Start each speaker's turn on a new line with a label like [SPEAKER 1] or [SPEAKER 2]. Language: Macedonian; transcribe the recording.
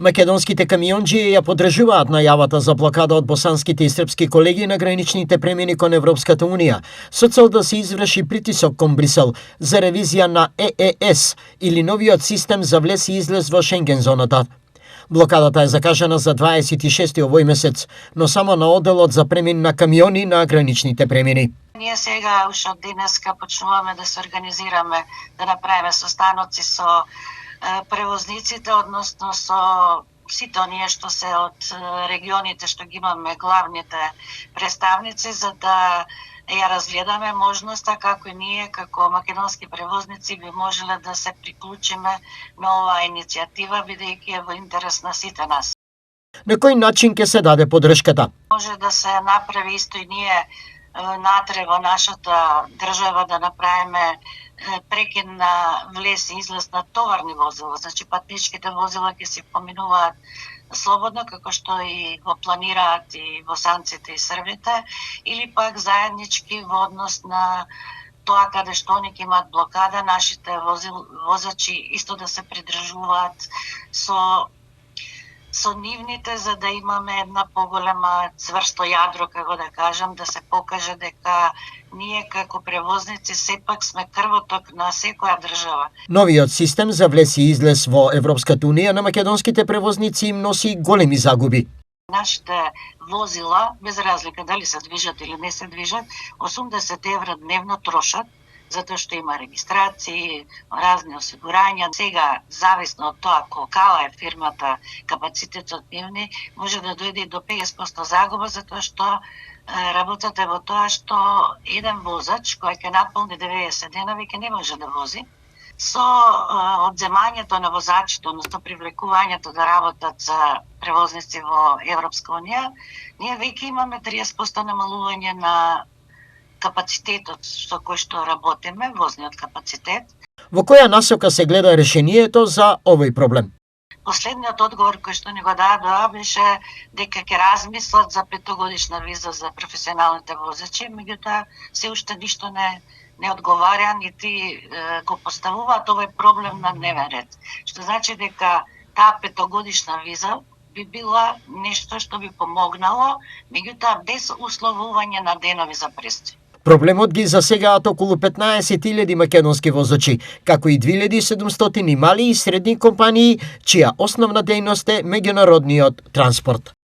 [SPEAKER 1] Македонските камионџи ја поддржуваат најавата за блокада од босанските и српски колеги на граничните премини кон Европската Унија, со цел да се изврши притисок кон Брисел за ревизија на ЕЕС или новиот систем за влез и излез во Шенген зоната. Блокадата е закажана за 26 овој месец, но само на одделот за премин на камиони на граничните премини.
[SPEAKER 2] Ние сега уште од денеска почнуваме да се организираме, да направиме состаноци со превозниците, односно со сите оние што се од регионите што ги имаме главните представници, за да ја разгледаме можноста како и ние како македонски превозници би можеле да се приклучиме на оваа иницијатива, бидејќи е во интерес на сите нас.
[SPEAKER 1] На кој начин ќе се даде поддршката?
[SPEAKER 2] Може да се направи исто и ние натре во нашата држава да направиме прекид на влез и излез на товарни возила, значи патничките возила ќе се поминуваат слободно, како што и го планираат и босанците и србите, или пак заеднички во однос на тоа каде што они ќе имаат блокада, нашите возачи исто да се придржуваат со нивните, за да имаме една поголема цврсто јадро, како да кажам, да се покаже дека ние како превозници сепак сме крвоток на секоја држава.
[SPEAKER 1] Новиот систем за влез и излез во Европската Унија на македонските превозници им носи големи загуби.
[SPEAKER 2] Нашите возила, без разлика дали се движат или не се движат, 80 евра дневно трошат, затоа што има регистрации, разни осигурања. Сега, зависно од тоа колкава е фирмата, капацитетот нивни, може да дојде и до 50% загуба, затоа што работата е во тоа што еден возач кој ќе наполни 90 дена веќе не може да вози. Со одземањето на возачите, односно привлекувањето да работат за превозници во Европска Унија, ние веќе имаме 30% намалување на капацитетот со кој што работиме, возниот капацитет.
[SPEAKER 1] Во која насока се гледа решението за овој проблем?
[SPEAKER 2] Последниот одговор кој што ни го дадоа беше дека ќе размислат за 5-годишна виза за професионалните возачи, меѓутоа се уште ништо не одговарја, нити го поставуваат овој проблем на дневен ред. Што значи дека таа 5-годишна виза би била нешто што би помогнало, меѓутоа без условување на денови за престој.
[SPEAKER 1] Проблемот ги засегаат околу 15.000 македонски возачи, како и 2700 мали и средни компании, чија основна дејност е меѓународниот транспорт.